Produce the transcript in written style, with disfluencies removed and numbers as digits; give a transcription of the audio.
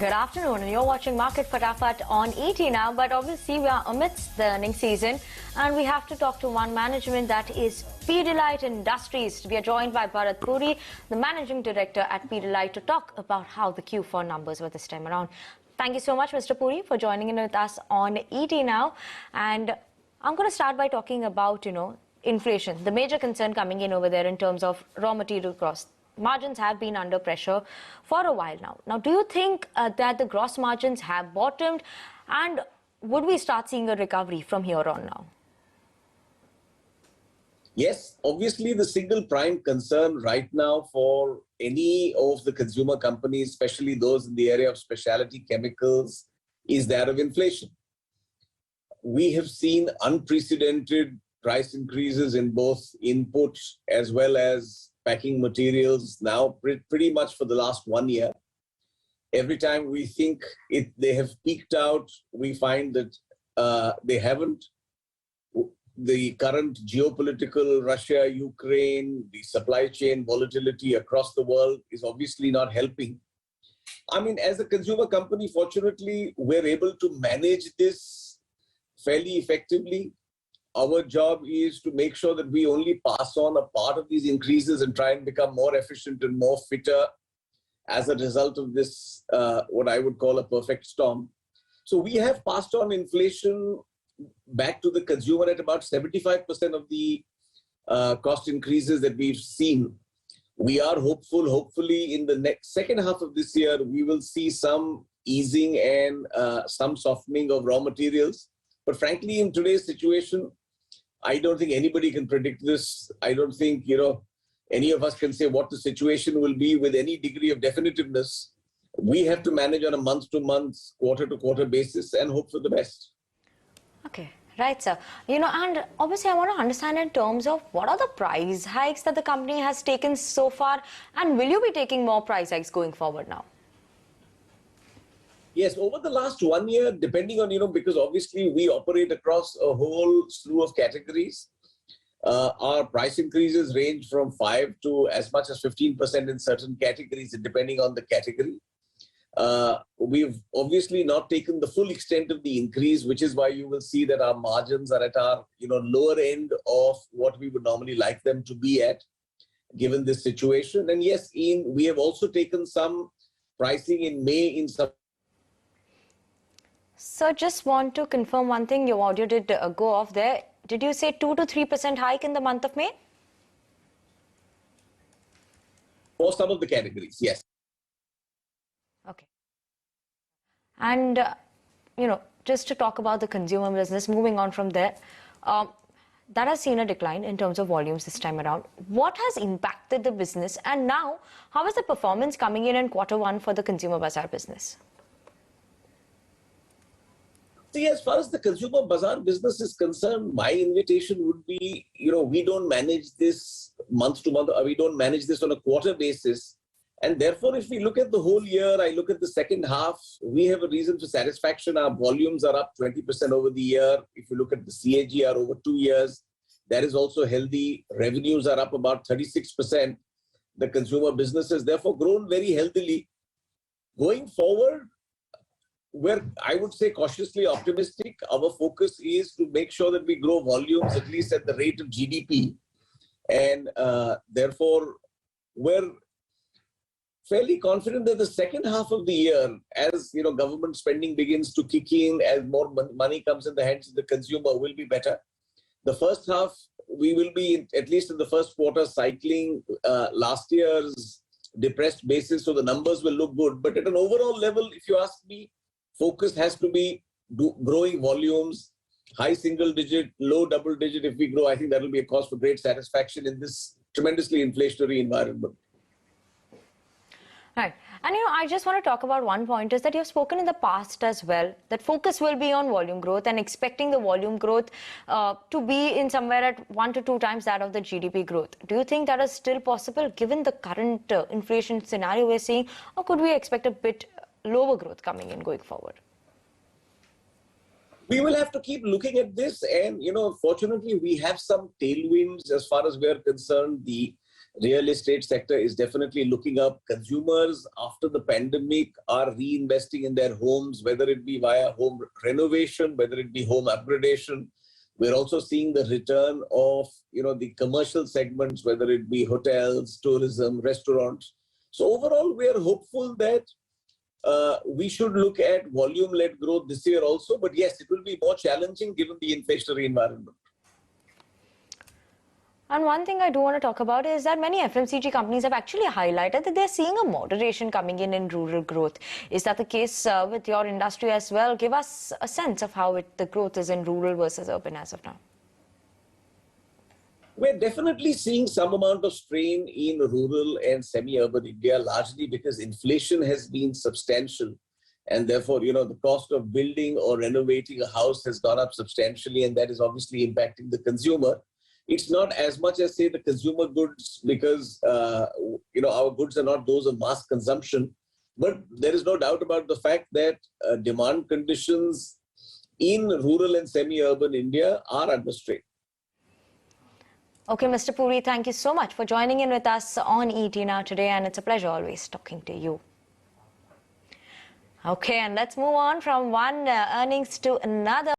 Good afternoon, and you're watching Market Fatafat on ET now. But obviously, we are amidst the earnings season, and we have to talk to one management, that is Pidilite Industries. We are joined by Bharat Puri, the managing director at Pidilite, to talk about how the Q4 numbers were this time around. Thank you so much, Mr. Puri, for joining in with us on ET now. And I'm going to start by talking about, inflation, the major concern coming in over there in terms of raw material costs. Margins have been under pressure for a while now. Now, do you think that the gross margins have bottomed, and would we start seeing a recovery from here on now? Yes, obviously the single prime concern right now for any of the consumer companies, especially those in the area of specialty chemicals, is that of inflation. We have seen unprecedented price increases in both inputs as well as packing materials now pretty much for the last 1 year. Every time we think they have peaked out, we find that they haven't. The current geopolitical Russia, Ukraine, the supply chain volatility across the world is obviously not helping. I mean, as a consumer company, fortunately, we're able to manage this fairly effectively. Our job is to make sure that we only pass on a part of these increases and try and become more efficient and more fitter as a result of this, what I would call a perfect storm. So we have passed on inflation back to the consumer at about 75% of the cost increases that we've seen. We are hopeful, hopefully in the second half of this year, we will see some easing and some softening of raw materials. But frankly, in today's situation, I don't think anybody can predict this. I don't think, any of us can say what the situation will be with any degree of definitiveness. We have to manage on a month-to-month, quarter-to-quarter basis and hope for the best. Okay, right, sir. And obviously I want to understand in terms of what are the price hikes that the company has taken so far, and will you be taking more price hikes going forward now? Yes, over the last 1 year, depending on, because obviously we operate across a whole slew of categories. Our price increases range from 5 to as much as 15% in certain categories, depending on the category. We've obviously not taken the full extent of the increase, which is why you will see that our margins are at our, lower end of what we would normally like them to be at, given this situation. And yes, we have also taken some pricing in May in some. So just want to confirm one thing, your audio did go off there. Did you say 2 to 3% hike in the month of May? For some of the categories, yes. Okay. And, just to talk about the consumer business, moving on from there, that has seen a decline in terms of volumes this time around. What has impacted the business, and now how is the performance coming in Q1 for the consumer bazaar business? See, as far as the consumer bazaar business is concerned, my invitation would be, we don't manage this month to month, or we don't manage this on a quarter basis. And therefore, if we look at the whole year, I look at the second half, we have a reason for satisfaction. Our volumes are up 20% over the year. If you look at the CAGR over 2 years, that is also healthy. Revenues are up about 36%. The consumer business has therefore grown very healthily. Going forward, we're, I would say, cautiously optimistic. Our focus is to make sure that we grow volumes at least at the rate of GDP. And therefore, we're fairly confident that the second half of the year, as government spending begins to kick in, as more money comes in the hands of the consumer, will be better. The first half, we will be, at least in the first quarter, cycling last year's depressed basis, so the numbers will look good. But at an overall level, if you ask me, focus has to be growing volumes, high single digit, low double digit. If we grow, I think that will be a cause for great satisfaction in this tremendously inflationary environment. Right. And, I just want to talk about one point, is that you've spoken in the past as well, that focus will be on volume growth and expecting the volume growth to be in somewhere at 1 to 2 times that of the GDP growth. Do you think that is still possible given the current inflation scenario we're seeing, or could we expect a bit lower growth coming in going forward? We will have to keep looking at this, and fortunately we have some tailwinds as far as we're concerned. The Real estate sector is definitely looking up. Consumers after the pandemic are reinvesting in their homes, whether it be via home renovation, whether it be home upgradation. We're also seeing the return of, the commercial segments, whether it be hotels, tourism, restaurants. So overall, we are hopeful that we should look at volume-led growth this year also. But yes, it will be more challenging given the inflationary environment. And one thing I do want to talk about is that many FMCG companies have actually highlighted that they're seeing a moderation coming in rural growth. Is that the case with your industry as well? Give us a sense of how the growth is in rural versus urban as of now. We're definitely seeing some amount of strain in rural and semi-urban India, largely because inflation has been substantial. And therefore, the cost of building or renovating a house has gone up substantially, and that is obviously impacting the consumer. It's not as much as, say, the consumer goods because, our goods are not those of mass consumption. But there is no doubt about the fact that demand conditions in rural and semi-urban India are under strain. Okay, Mr. Puri, thank you so much for joining in with us on ET Now today, and it's a pleasure always talking to you. Okay, and let's move on from one earnings to another.